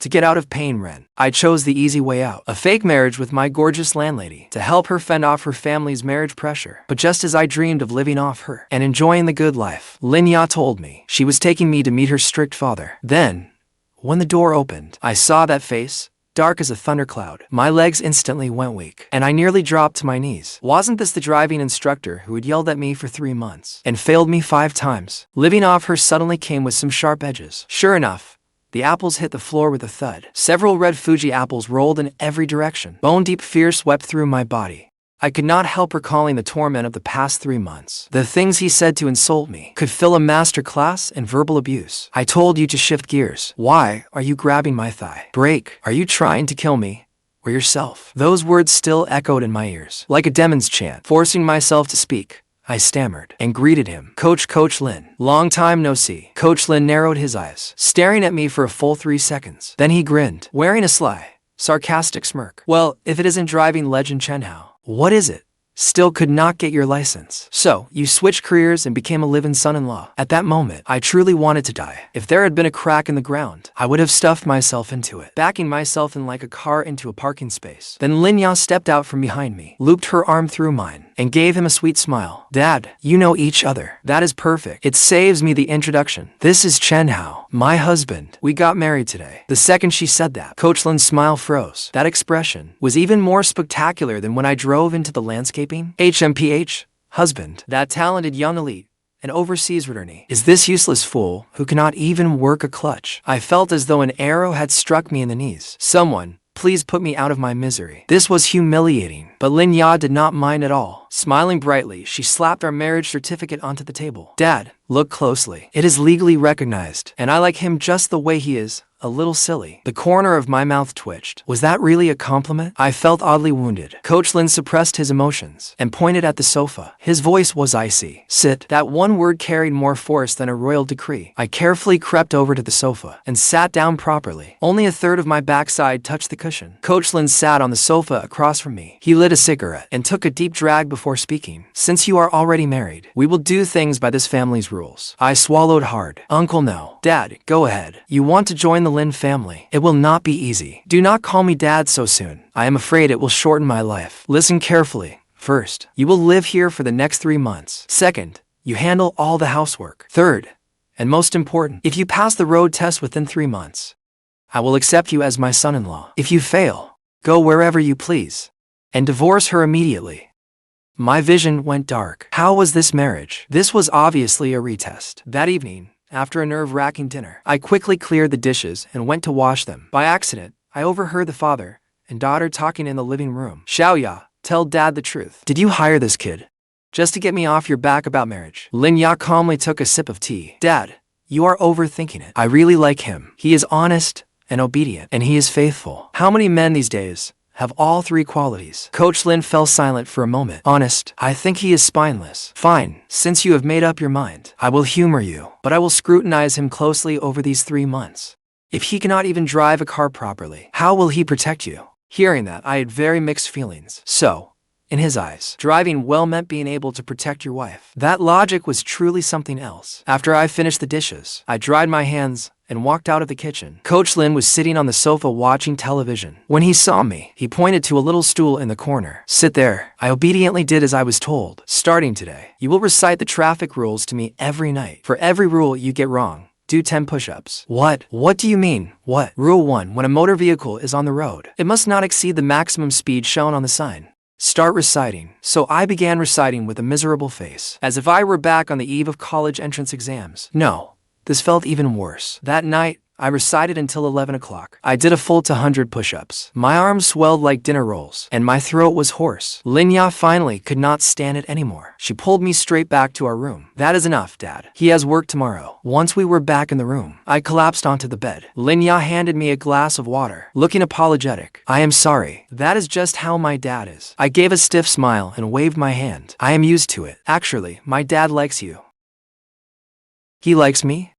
To get out of pain Ren, I chose the easy way out, a fake marriage with my gorgeous landlady, to help her fend off her family's marriage pressure. But just as I dreamed of living off her and enjoying the good life, Lin Ya told me she was taking me to meet her strict father. Then, when the door opened, I saw that face, dark as a thundercloud. My legs instantly went weak, and I nearly dropped to my knees. Wasn't this the driving instructor who had yelled at me for 3 months and failed me 5 times? Living off her suddenly came with some sharp edges. Sure enough, the apples hit the floor with a thud. Several red Fuji apples rolled in every direction. Bone-deep fear swept through my body. I could not help recalling the torment of the past 3 months. The things he said to insult me could fill a master class in verbal abuse. I told you to shift gears. Why are you grabbing my thigh? Break. Are you trying to kill me? Or yourself? Those words still echoed in my ears, like a demon's chant. Forcing myself to speak, I stammered and greeted him. Coach Lin. Long time no see. Coach Lin narrowed his eyes, staring at me for a full 3 seconds. Then he grinned, wearing a sly, sarcastic smirk. Well, if it isn't driving legend Chen Zhao, what is it? Still could not get your license. So, you switched careers and became a live-in son-in-law. At that moment, I truly wanted to die. If there had been a crack in the ground, I would have stuffed myself into it, backing myself in like a car into a parking space. Then Lin Ya stepped out from behind me, looped her arm through mine, and gave him a sweet smile. Dad, you know each other. That is perfect. It saves me the introduction. This is Chen Zhao, my husband. We got married today. The second she said that, Coach Lin's smile froze. That expression was even more spectacular than when I drove into the landscaping. HMPH, husband, that talented young elite, an overseas returnee, is this useless fool who cannot even work a clutch. I felt as though an arrow had struck me in the knees. Someone, please put me out of my misery. This was humiliating, but Lin Ya did not mind at all. Smiling brightly, she slapped our marriage certificate onto the table. Dad, look closely. It is legally recognized, and I like him just the way he is. A little silly. The corner of my mouth twitched. Was that really a compliment? I felt oddly wounded. Coach Lin suppressed his emotions and pointed at the sofa. His voice was icy. Sit. That one word carried more force than a royal decree. I carefully crept over to the sofa and sat down properly. Only a third of my backside touched the cushion. Coach Lin sat on the sofa across from me. He lit a cigarette and took a deep drag before speaking. Since you are already married, we will do things by this family's rules. I swallowed hard. Uncle, no. Dad, go ahead. You want to join the Lin family. It will not be easy. Do not call me dad so soon. I am afraid it will shorten my life. Listen carefully. First, you will live here for the next 3 months. Second, you handle all the housework. Third, and most important, if you pass the road test within 3 months, I will accept you as my son-in-law. If you fail, go wherever you please and divorce her immediately. My vision went dark. How was this marriage? This was obviously a retest. That evening, after a nerve-wracking dinner, I quickly cleared the dishes and went to wash them. By accident, I overheard the father and daughter talking in the living room. Xiaoya, tell Dad the truth. Did you hire this kid just to get me off your back about marriage? Lin Ya calmly took a sip of tea. Dad, you are overthinking it. I really like him. He is honest and obedient, and he is faithful. How many men these days have all 3 qualities? Coach Lin fell silent for a moment. Honest, I think he is spineless. Fine, since you have made up your mind, I will humor you, but I will scrutinize him closely over these 3 months. If he cannot even drive a car properly, how will he protect you? Hearing that, I had very mixed feelings. So, in his eyes, driving well meant being able to protect your wife. That logic was truly something else. After I finished the dishes, I dried my hands and walked out of the kitchen. Coach Lin was sitting on the sofa watching television. When he saw me, he pointed to a little stool in the corner. Sit there. I obediently did as I was told. Starting today, you will recite the traffic rules to me every night. For every rule you get wrong, do 10 push-ups. What? What do you mean? What? Rule 1. When a motor vehicle is on the road, it must not exceed the maximum speed shown on the sign. Start reciting. So I began reciting with a miserable face, as if I were back on the eve of college entrance exams. No. This felt even worse. That night, I recited until 11 o'clock. I did a full 100 push-ups. My arms swelled like dinner rolls, and my throat was hoarse. Lin Ya finally could not stand it anymore. She pulled me straight back to our room. That is enough, Dad. He has work tomorrow. Once we were back in the room, I collapsed onto the bed. Lin Ya handed me a glass of water, looking apologetic. I am sorry. That is just how my dad is. I gave a stiff smile and waved my hand. I am used to it. Actually, my dad likes you. He likes me?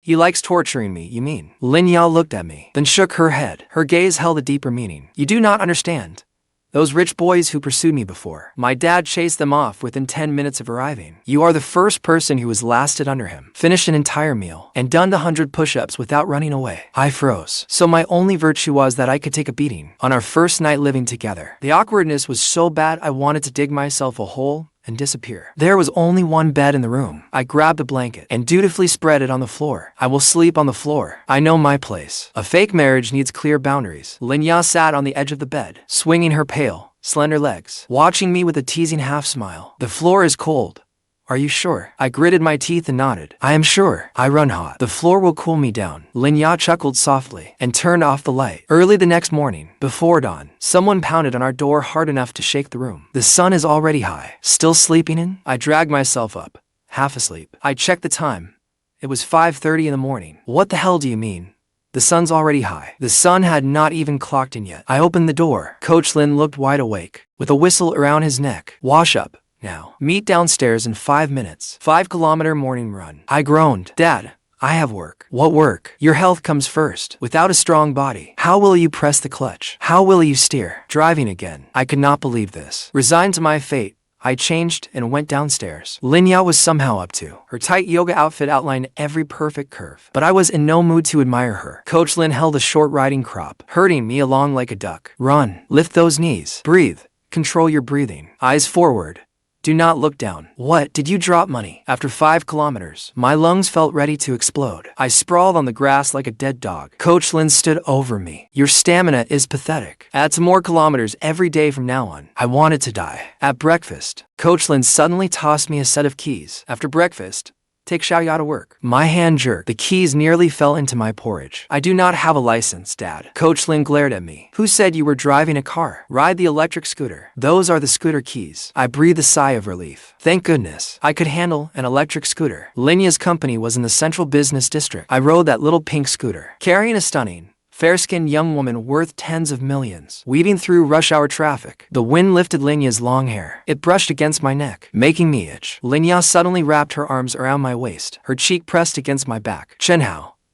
He likes torturing me, you mean? Lin Ya looked at me, then shook her head. Her gaze held a deeper meaning. You do not understand. Those rich boys who pursued me before. My dad chased them off within 10 minutes of arriving. You are the first person who has lasted under him, finished an entire meal, and done the 100 push-ups without running away. I froze. So my only virtue was that I could take a beating. On our first night living together, the awkwardness was so bad I wanted to dig myself a hole and disappear. There was only one bed in the room. I grabbed a blanket and dutifully spread it on the floor. I will sleep on the floor. I know my place. A fake marriage needs clear boundaries. Linya sat on the edge of the bed, swinging her pale, slender legs, watching me with a teasing half-smile. The floor is cold. Are you sure? I gritted my teeth and nodded. I am sure. I run hot. The floor will cool me down. Linya chuckled softly and turned off the light. Early the next morning, before dawn, someone pounded on our door hard enough to shake the room. The sun is already high. Still sleeping in? I dragged myself up, half asleep. I checked the time. It was 5:30 in the morning. What the hell do you mean? The sun's already high. The sun had not even clocked in yet. I opened the door. Coach Lin looked wide awake, with a whistle around his neck. Wash up. Now, meet downstairs in 5 minutes. 5-kilometer morning run. I groaned. Dad, I have work. What work? Your health comes first. Without a strong body, how will you press the clutch? How will you steer? Driving again. I could not believe this. Resigned to my fate, I changed and went downstairs. Linya was somehow up to. Her tight yoga outfit outlined every perfect curve, but I was in no mood to admire her. Coach Lin held a short riding crop, herding me along like a duck. Run. Lift those knees. Breathe. Control your breathing. Eyes forward. Do not look down. What? Did you drop money? After 5 kilometers, my lungs felt ready to explode. I sprawled on the grass like a dead dog. Coach Lin stood over me. Your stamina is pathetic. Add some more kilometers every day from now on. I wanted to die. At breakfast, Coach Lin suddenly tossed me a set of keys. After breakfast, take Zhao to work. My hand jerked. The keys nearly fell into my porridge. I do not have a license, Dad. Coach Lin glared at me. Who said you were driving a car? Ride the electric scooter. Those are the scooter keys. I breathed a sigh of relief. Thank goodness. I could handle an electric scooter. Linya's company was in the central business district. I rode that little pink scooter, carrying a stunning, fair-skinned young woman worth tens of millions. Weaving through rush-hour traffic, the wind lifted Linya's long hair. It brushed against my neck, making me itch. Linya suddenly wrapped her arms around my waist, her cheek pressed against my back. Chen,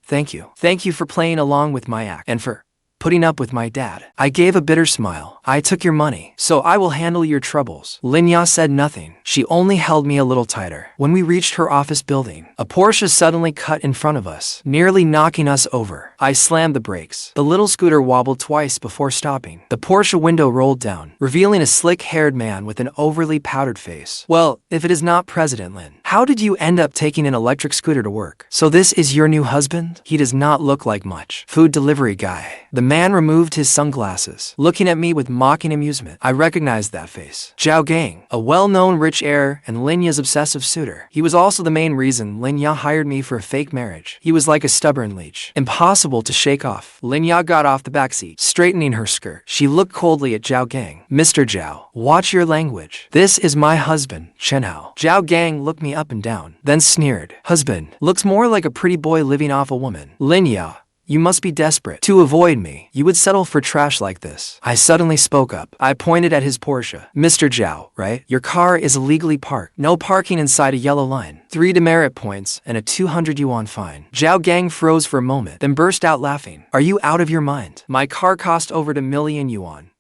thank you. Thank you for playing along with my act, and for putting up with my dad. I gave a bitter smile. I took your money, so I will handle your troubles. Linya said nothing. She only held me a little tighter. When we reached her office building, a Porsche suddenly cut in front of us, nearly knocking us over. I slammed the brakes. The little scooter wobbled twice before stopping. The Porsche window rolled down, revealing a slick-haired man with an overly powdered face. Well, if it is not President Lin, how did you end up taking an electric scooter to work? So this is your new husband? He does not look like much. Food delivery guy. The man removed his sunglasses, looking at me with mocking amusement. I recognized that face. Zhao Gang, a well-known rich heir and Linya's obsessive suitor. He was also the main reason Linya hired me for a fake marriage. He was like a stubborn leech, impossible to shake off. Linya got off the backseat, straightening her skirt. She looked coldly at Zhao Gang. Mr. Zhao, watch your language. This is my husband, Chen. Zhao Gang looked me up and down, then sneered. Husband looks more like a pretty boy living off a woman. Linya, you must be desperate. To avoid me, you would settle for trash like this. I suddenly spoke up. I pointed at his Porsche. Mr. Zhao, right? Your car is illegally parked. No parking inside a yellow line. 3 demerit points and a 200 yuan fine. Zhao Gang froze for a moment, then burst out laughing. Are you out of your mind? My car cost over 1 million yuan.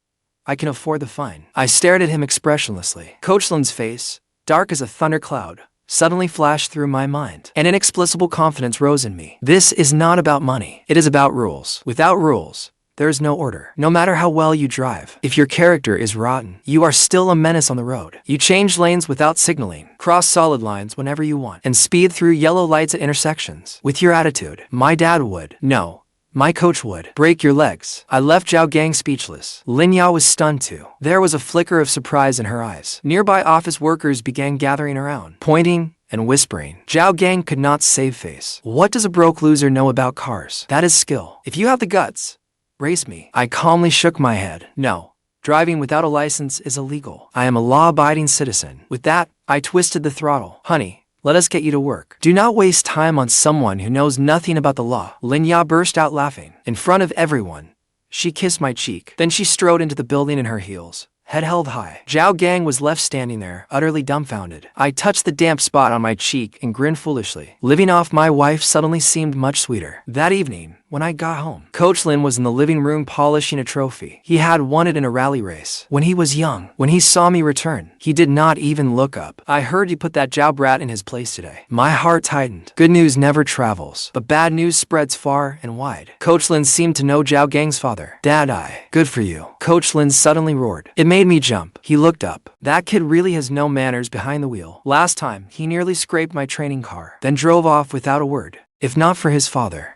I can afford the fine. I stared at him expressionlessly. Coach Lin's face, dark as a thundercloud, suddenly flashed through my mind. An inexplicable confidence rose in me. This is not about money. It is about rules. Without rules, there is no order. No matter how well you drive, if your character is rotten, you are still a menace on the road. You change lanes without signaling, cross solid lines whenever you want, and speed through yellow lights at intersections. With your attitude, my dad would. No. My coach would. Break your legs. I left Zhao Gang speechless. Linya was stunned too. There was a flicker of surprise in her eyes. Nearby office workers began gathering around, pointing and whispering. Zhao Gang could not save face. What does a broke loser know about cars? That is skill. If you have the guts, race me. I calmly shook my head. No. Driving without a license is illegal. I am a law-abiding citizen. With that, I twisted the throttle. Honey, let us get you to work. Do not waste time on someone who knows nothing about the law. Linya burst out laughing. In front of everyone, she kissed my cheek. Then she strode into the building in her heels, head held high. Zhao Gang was left standing there, utterly dumbfounded. I touched the damp spot on my cheek and grinned foolishly. Living off my wife suddenly seemed much sweeter. That evening, when I got home. Coach Lin was in the living room polishing a trophy. He had won it in a rally race. When he was young, when he saw me return, he did not even look up. I heard you put that Zhao brat in his place today. My heart tightened. Good news never travels, but bad news spreads far and wide. Coach Lin seemed to know Zhao Gang's father. Dad, good for you. Coach Lin suddenly roared. It made me jump. He looked up. That kid really has no manners behind the wheel. Last time, he nearly scraped my training car, then drove off without a word. If not for his father,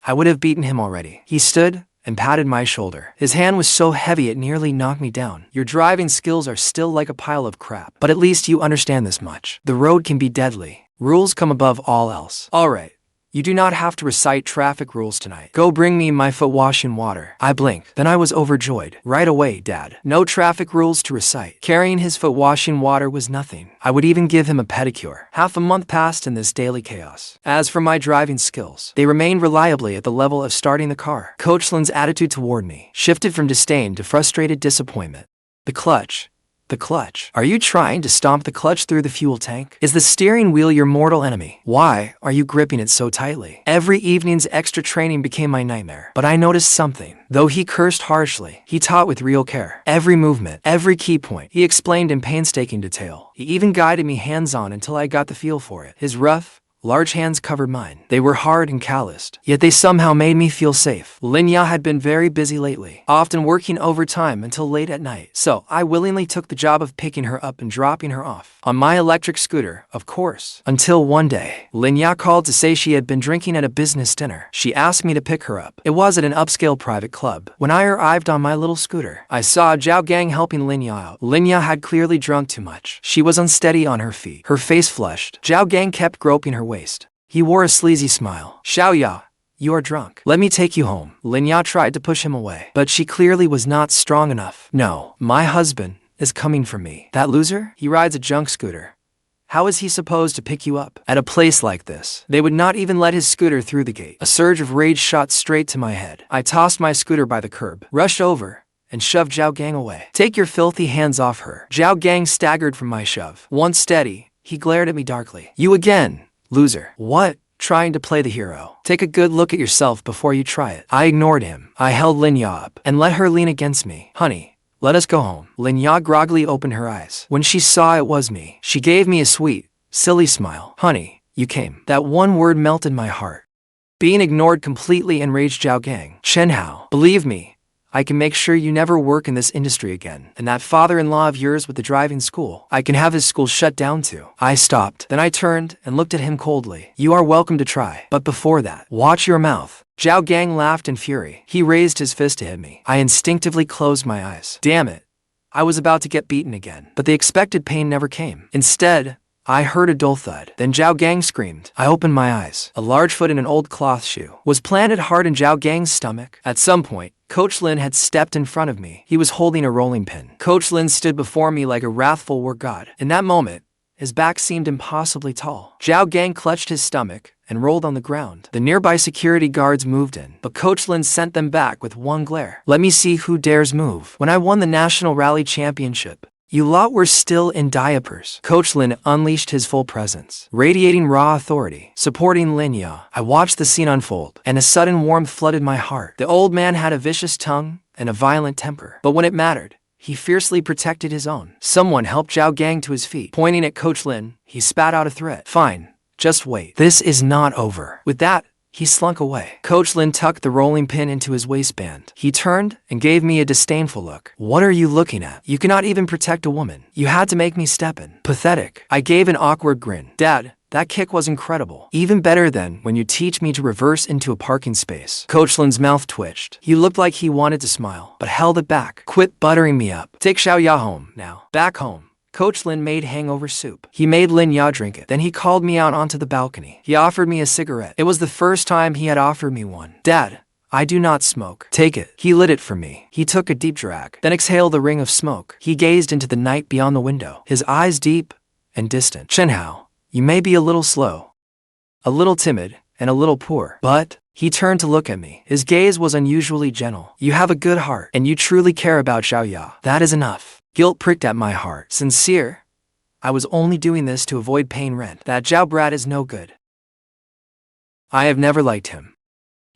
I would have beaten him already. He stood and patted my shoulder. His hand was so heavy it nearly knocked me down. Your driving skills are still like a pile of crap, but at least you understand this much. The road can be deadly. Rules come above all else. Alright. You do not have to recite traffic rules tonight. Go bring me my foot washing water. I blinked. Then I was overjoyed. Right away, Dad. No traffic rules to recite. Carrying his foot washing water was nothing. I would even give him a pedicure. Half a month passed in this daily chaos. As for my driving skills, they remained reliably at the level of starting the car. Coach Lin's attitude toward me shifted from disdain to frustrated disappointment. The clutch. The clutch. Are you trying to stomp the clutch through the fuel tank? Is the steering wheel your mortal enemy? Why are you gripping it so tightly? Every evening's extra training became my nightmare. But I noticed something. Though he cursed harshly, he taught with real care. Every movement, every key point, he explained in painstaking detail. He even guided me hands-on until I got the feel for it. His rough, large hands covered mine. They were hard and calloused, yet they somehow made me feel safe. Linya had been very busy lately, often working overtime until late at night, so I willingly took the job of picking her up and dropping her off. On my electric scooter, of course. Until one day, Linya called to say she had been drinking at a business dinner. She asked me to pick her up. It was at an upscale private club. When I arrived on my little scooter, I saw Zhao Gang helping Linya out. Linya had clearly drunk too much. She was unsteady on her feet, her face flushed. Zhao Gang kept groping her waist. He wore a sleazy smile. Xiaoya, you are drunk. Let me take you home. Linya tried to push him away, but she clearly was not strong enough. No, my husband is coming for me. That loser? He rides a junk scooter. How is he supposed to pick you up? At a place like this, they would not even let his scooter through the gate. A surge of rage shot straight to my head. I tossed my scooter by the curb, rushed over, and shoved Zhao Gang away. Take your filthy hands off her. Zhao Gang staggered from my shove. Once steady, he glared at me darkly. You again, loser. What? Trying to play the hero. Take a good look at yourself before you try it. I ignored him. I held Linya up and let her lean against me. Honey, let us go home. Linya groggily opened her eyes. When she saw it was me, she gave me a sweet, silly smile. Honey, you came. That one word melted my heart. Being ignored completely enraged Zhao Gang. Chen, believe me, I can make sure you never work in this industry again. And that father-in-law of yours with the driving school, I can have his school shut down too. I stopped. Then I turned and looked at him coldly. You are welcome to try. But before that, watch your mouth. Zhao Gang laughed in fury. He raised his fist to hit me. I instinctively closed my eyes. Damn it. I was about to get beaten again. But the expected pain never came. Instead, I heard a dull thud. Then Zhao Gang screamed. I opened my eyes. A large foot in an old cloth shoe was planted hard in Zhao Gang's stomach. At some point, Coach Lin had stepped in front of me. He was holding a rolling pin. Coach Lin stood before me like a wrathful war god. In that moment, his back seemed impossibly tall. Zhao Gang clutched his stomach and rolled on the ground. The nearby security guards moved in, but Coach Lin sent them back with one glare. Let me see who dares move. When I won the National Rally Championship, you lot were still in diapers. Coach Lin unleashed his full presence, radiating raw authority, supporting Linya. I watched the scene unfold, and a sudden warmth flooded my heart. The old man had a vicious tongue and a violent temper, but when it mattered, he fiercely protected his own. Someone helped Zhao Gang to his feet. Pointing at Coach Lin, he spat out a threat. Fine, just wait. This is not over. With that, he slunk away. Coach Lin tucked the rolling pin into his waistband. He turned and gave me a disdainful look. What are you looking at? You cannot even protect a woman. You had to make me step in. Pathetic. I gave an awkward grin. Dad, that kick was incredible. Even better than when you teach me to reverse into a parking space. Coach Lin's mouth twitched. He looked like he wanted to smile, but held it back. Quit buttering me up. Take Xiaoya home now. Back home. Coach Lin made hangover soup. He made Linya drink it. Then he called me out onto the balcony. He offered me a cigarette. It was the first time he had offered me one. Dad, I do not smoke. Take it. He lit it for me. He took a deep drag, then exhaled a ring of smoke. He gazed into the night beyond the window, his eyes deep and distant. Chen, you may be a little slow, a little timid, and a little poor, but he turned to look at me. His gaze was unusually gentle. You have a good heart, and you truly care about Xiaoya. That is enough. Guilt pricked at my heart. Sincere? I was only doing this to avoid paying rent. That Zhao brat is no good. I have never liked him.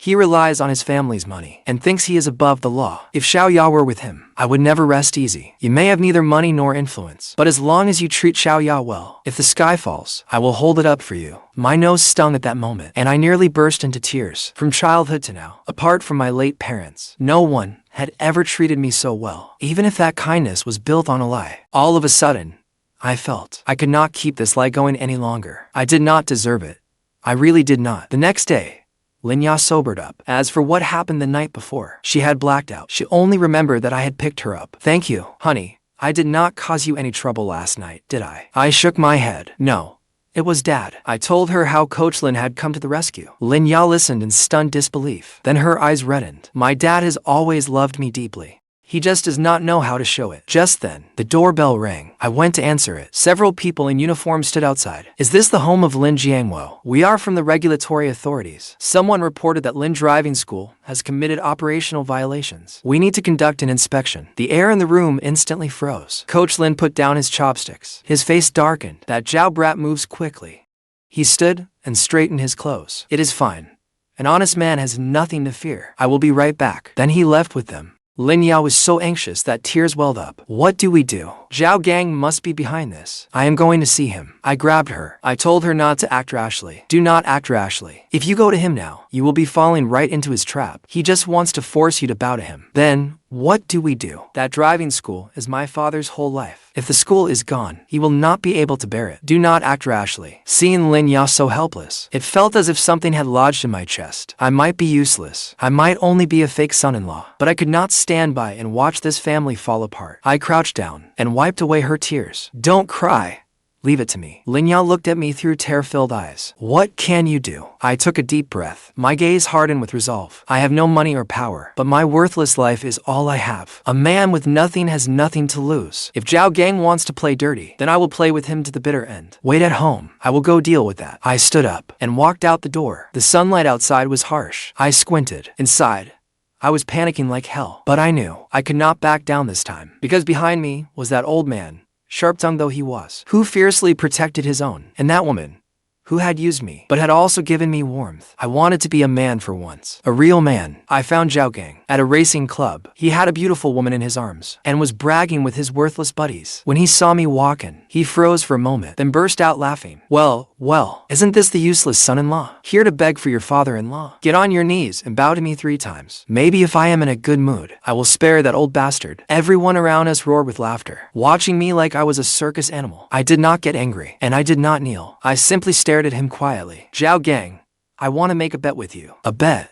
He relies on his family's money and thinks he is above the law. If Xiao Ya were with him, I would never rest easy. You may have neither money nor influence, but as long as you treat Xiao Ya well, if the sky falls, I will hold it up for you. My nose stung at that moment, and I nearly burst into tears. From childhood to now, apart from my late parents, no one had ever treated me so well, even if that kindness was built on a lie. All of a sudden, I felt I could not keep this lie going any longer. I did not deserve it. I really did not. The next day, Linya sobered up. As for what happened the night before, she had blacked out. She only remembered that I had picked her up. Thank you, honey. I did not cause you any trouble last night, did I? I shook my head. No. It was Dad. I told her how Coach Lin had come to the rescue. Linya listened in stunned disbelief. Then her eyes reddened. My dad has always loved me deeply. He just does not know how to show it. Just then, the doorbell rang. I went to answer it. Several people in uniform stood outside. Is this the home of Lin Jiangwo? We are from the regulatory authorities. Someone reported that Lin Driving School has committed operational violations. We need to conduct an inspection. The air in the room instantly froze. Coach Lin put down his chopsticks. His face darkened. That Zhao brat moves quickly. He stood and straightened his clothes. It is fine. An honest man has nothing to fear. I will be right back. Then he left with them. Lin Ya was so anxious that tears welled up. What do we do? Zhao Gang must be behind this. I am going to see him. I grabbed her. I told her not to act rashly. Do not act rashly. If you go to him now, you will be falling right into his trap. He just wants to force you to bow to him. Then, what do we do? That driving school is my father's whole life. If the school is gone, he will not be able to bear it. Do not act rashly. Seeing Lin Ya so helpless, it felt as if something had lodged in my chest. I might be useless. I might only be a fake son-in-law, but I could not stand by and watch this family fall apart. I crouched down and wiped away her tears. Don't cry. Leave it to me. Lin Ya looked at me through tear-filled eyes. What can you do? I took a deep breath. My gaze hardened with resolve. I have no money or power, but my worthless life is all I have. A man with nothing has nothing to lose. If Zhao Gang wants to play dirty, then I will play with him to the bitter end. Wait at home. I will go deal with that. I stood up and walked out the door. The sunlight outside was harsh. I squinted. Inside, I was panicking like hell, but I knew I could not back down this time, because behind me was that old man, sharp-tongued though he was, who fiercely protected his own, and that woman, who had used me, but had also given me warmth. I wanted to be a man for once. A real man. I found Zhao Gang at a racing club. He had a beautiful woman in his arms, and was bragging with his worthless buddies. When he saw me walking, he froze for a moment, then burst out laughing. Well, isn't this the useless son-in-law? Here to beg for your father-in-law? Get on your knees and bow to me 3 times. Maybe if I am in a good mood, I will spare that old bastard. Everyone around us roared with laughter, watching me like I was a circus animal. I did not get angry, and I did not kneel. I simply stared at him quietly. Zhao Gang, I want to make a bet with you. A bet?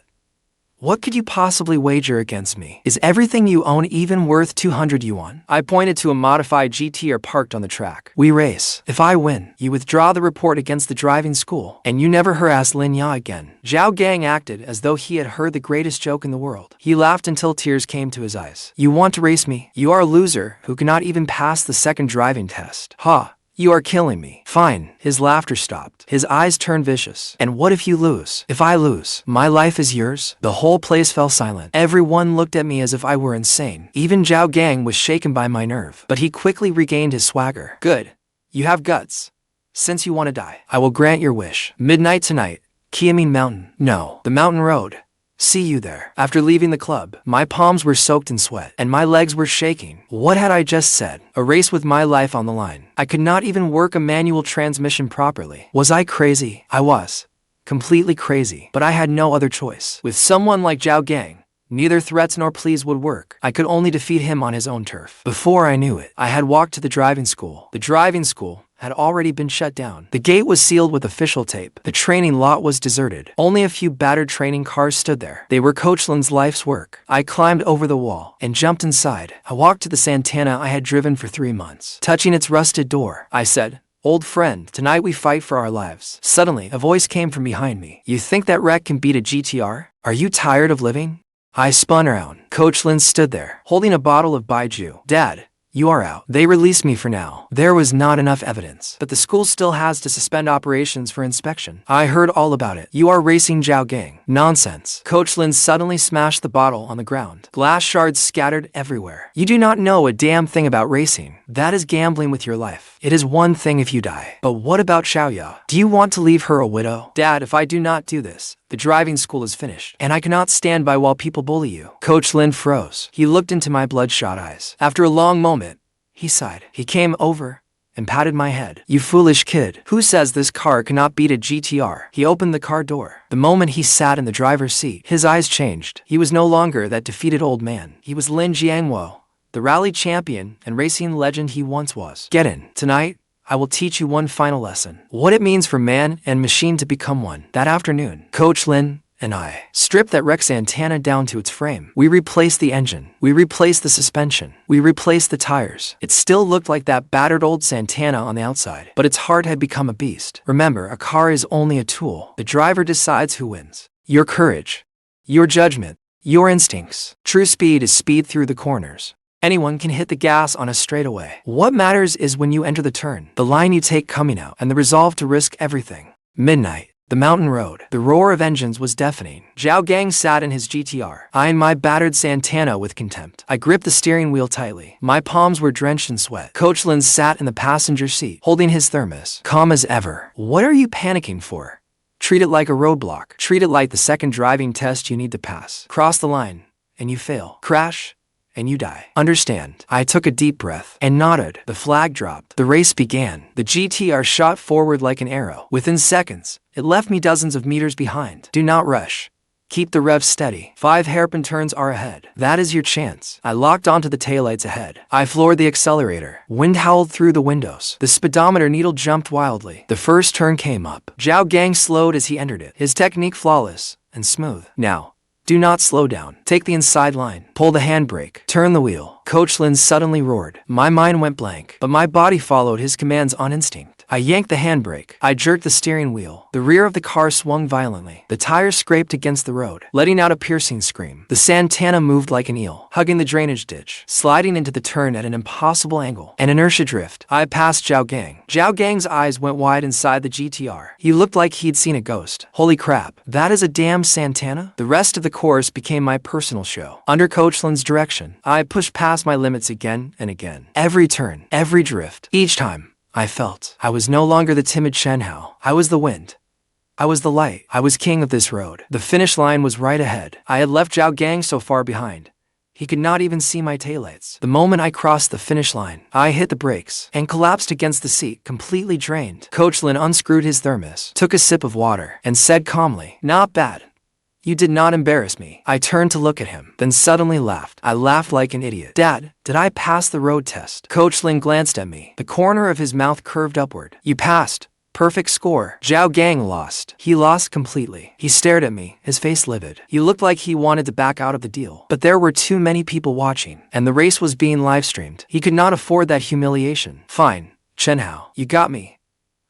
What could you possibly wager against me? Is everything you own even worth 200 yuan? I pointed to a modified GTR parked on the track. We race. If I win, you withdraw the report against the driving school, and you never harass Lin Ya again. Zhao Gang acted as though he had heard the greatest joke in the world. He laughed until tears came to his eyes. You want to race me? You are a loser who cannot even pass the second driving test. Ha! You are killing me. Fine. His laughter stopped. His eyes turned vicious. And what if you lose? If I lose, my life is yours? The whole place fell silent. Everyone looked at me as if I were insane. Even Zhao Gang was shaken by my nerve. But he quickly regained his swagger. Good. You have guts. Since you want to die, I will grant your wish. Midnight tonight. Kiamin Mountain. No. The mountain road. See you there. After leaving the club, my palms were soaked in sweat, and my legs were shaking. What had I just said? A race with my life on the line. I could not even work a manual transmission properly. Was I crazy? I was. Completely crazy. But I had no other choice. With someone like Zhao Gang, neither threats nor pleas would work. I could only defeat him on his own turf. Before I knew it, I had walked to the driving school. The driving school had already been shut down. The gate was sealed with official tape. The training lot was deserted. Only a few battered training cars stood there. They were Coach Lin's life's work. I climbed over the wall and jumped inside. I walked to the Santana I had driven for 3 months. Touching its rusted door, I said, "Old friend, tonight we fight for our lives." Suddenly, a voice came from behind me. You think that wreck can beat a GTR? Are you tired of living? I spun around. Coach Lin stood there, holding a bottle of baijiu. Dad, you are out. They released me for now. There was not enough evidence, but the school still has to suspend operations for inspection. I heard all about it. You are racing Zhao Gang. Nonsense. Coach Lin suddenly smashed the bottle on the ground. Glass shards scattered everywhere. You do not know a damn thing about racing. That is gambling with your life. It is one thing if you die. But what about Xiao Ya? Do you want to leave her a widow? Dad, if I do not do this, The driving school is finished, and I cannot stand by while people bully you. Coach Lin froze. He looked into my bloodshot eyes. After a long moment, he sighed. He came over and patted my head. You foolish kid. Who says this car cannot beat a GTR? He opened the car door. The moment he sat in the driver's seat, his eyes changed. He was no longer that defeated old man. He was Lin Jiangwo, the rally champion and racing legend he once was. Get in. Tonight, I will teach you one final lesson. What it means for man and machine to become one. That afternoon, Coach Lin and I stripped that wrecked Santana down to its frame. We replaced the engine. We replaced the suspension. We replaced the tires. It still looked like that battered old Santana on the outside, but its heart had become a beast. Remember, a car is only a tool. The driver decides who wins. Your courage, your judgment, your instincts. True speed is speed through the corners. Anyone can hit the gas on a straightaway. What matters is when you enter the turn, the line you take coming out, and the resolve to risk everything. Midnight. The mountain road. The roar of engines was deafening. Zhao Gang sat in his GTR, eyeing my battered Santana with contempt. I gripped the steering wheel tightly. My palms were drenched in sweat. Coach Lin sat in the passenger seat, holding his thermos, calm as ever. What are you panicking for? Treat it like a roadblock. Treat it like the second driving test you need to pass. Cross the line, and you fail. Crash, and you die. Understand. I took a deep breath and nodded. The flag dropped. The race began. The GTR shot forward like an arrow. Within seconds, it left me dozens of meters behind. Do not rush. Keep the rev steady. 5 hairpin turns are ahead. That is your chance. I locked onto the taillights ahead. I floored the accelerator. Wind howled through the windows. The speedometer needle jumped wildly. The first turn came up. Zhao Gang slowed as he entered it. His technique flawless and smooth. Now, do not slow down. Take the inside line. Pull the handbrake. Turn the wheel. Coach Lin suddenly roared. My mind went blank, but my body followed his commands on instinct. I yanked the handbrake. I jerked the steering wheel. The rear of the car swung violently. The tires scraped against the road, letting out a piercing scream. The Santana moved like an eel, hugging the drainage ditch, sliding into the turn at an impossible angle. An inertia drift. I passed Zhao Gang. Zhao Gang's eyes went wide inside the GTR. He looked like he'd seen a ghost. Holy crap, that is a damn Santana? The rest of the course became my personal show. Under Coach Lin's direction, I pushed past my limits again and again. Every turn, every drift, each time, I felt I was no longer the timid Chen. I was the wind. I was the light. I was king of this road. The finish line was right ahead. I had left Zhao Gang so far behind. He could not even see my taillights. The moment I crossed the finish line, I hit the brakes and collapsed against the seat, completely drained. Coach Lin unscrewed his thermos, took a sip of water, and said calmly, "Not bad. You did not embarrass me." I turned to look at him, then suddenly laughed. I laughed like an idiot. Dad, did I pass the road test? Coach Lin glanced at me. The corner of his mouth curved upward. You passed. Perfect score. Zhao Gang lost. He lost completely. He stared at me, his face livid. He looked like he wanted to back out of the deal. But there were too many people watching, and the race was being live-streamed. He could not afford that humiliation. Fine, Chen Hao, you got me.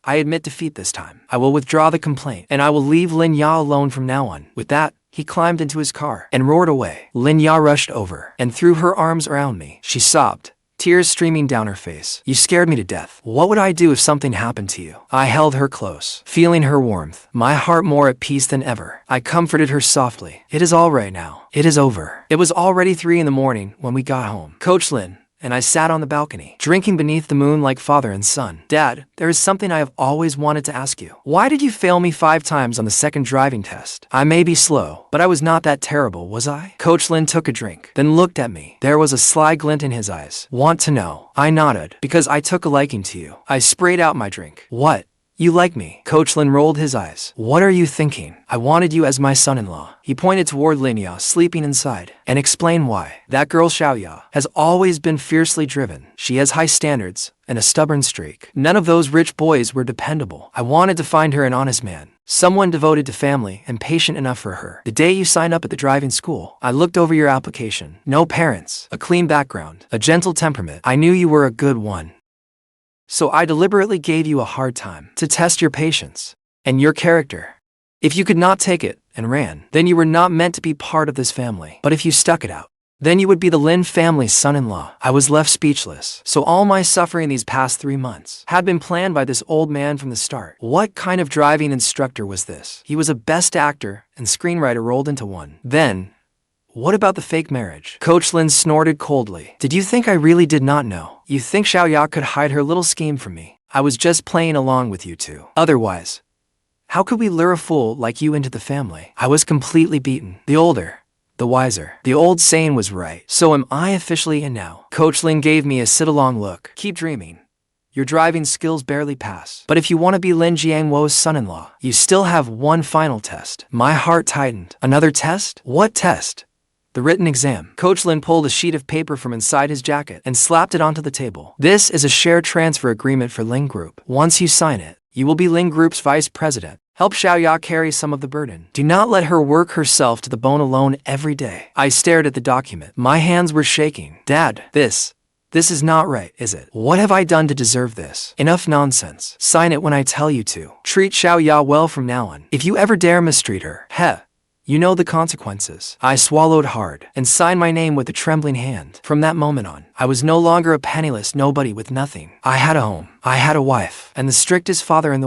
I admit defeat this time. I will withdraw the complaint, and I will leave Lin Ya alone from now on. With that, he climbed into his car and roared away. Lin Ya rushed over and threw her arms around me. She sobbed, tears streaming down her face. You scared me to death. What would I do if something happened to you? I held her close, feeling her warmth, my heart more at peace than ever. I comforted her softly. It is all right now. It is over. It was already 3 in the morning when we got home. Coach Lin and I sat on the balcony, drinking beneath the moon like father and son. Dad, there is something I have always wanted to ask you. Why did you fail me 5 times on the second driving test? I may be slow, but I was not that terrible, was I? Coach Lin took a drink, then looked at me. There was a sly glint in his eyes. Want to know? I nodded, because I took a liking to you. I sprayed out my drink. What? You like me? Coach Lin rolled his eyes. What are you thinking? I wanted you as my son-in-law. He pointed toward Lin Ya sleeping inside and explained why. That girl Xiao Ya has always been fiercely driven. She has high standards and a stubborn streak. None of those rich boys were dependable. I wanted to find her an honest man. Someone devoted to family and patient enough for her. The day you signed up at the driving school, I looked over your application. No parents, a clean background, a gentle temperament. I knew you were a good one. So I deliberately gave you a hard time to test your patience and your character. If you could not take it and ran, then you were not meant to be part of this family. But if you stuck it out, then you would be the Lin family's son-in-law. I was left speechless. So all my suffering these past 3 months had been planned by this old man from the start. What kind of driving instructor was this? He was a best actor and screenwriter rolled into one. Then, what about the fake marriage? Coach Lin snorted coldly. Did you think I really did not know? You think Xiao Ya could hide her little scheme from me? I was just playing along with you two. Otherwise, How could we lure a fool like you into the family? I was completely beaten. The older, the wiser. The old saying was right. So am I officially in now? Coach Lin gave me a sit-along look. Keep dreaming. Your driving skills barely pass. But if you want to be Lin Jiangwo's son-in-law, you still have one final test. My heart tightened. Another test? What test? The written exam. Coach Lin pulled a sheet of paper from inside his jacket and slapped it onto the table. This is a share transfer agreement for Ling Group. Once you sign it, you will be Ling Group's vice president. Help Xiaoya carry some of the burden. Do not let her work herself to the bone alone every day. I stared at the document. My hands were shaking. Dad, this is not right, is it? What have I done to deserve this? Enough nonsense. Sign it when I tell you to. Treat Xiaoya well from now on. If you ever dare mistreat her, you know the consequences. I swallowed hard and signed my name with a trembling hand. From that moment on, I was no longer a penniless nobody with nothing. I had a home, I had a wife, and the strictest father in the world.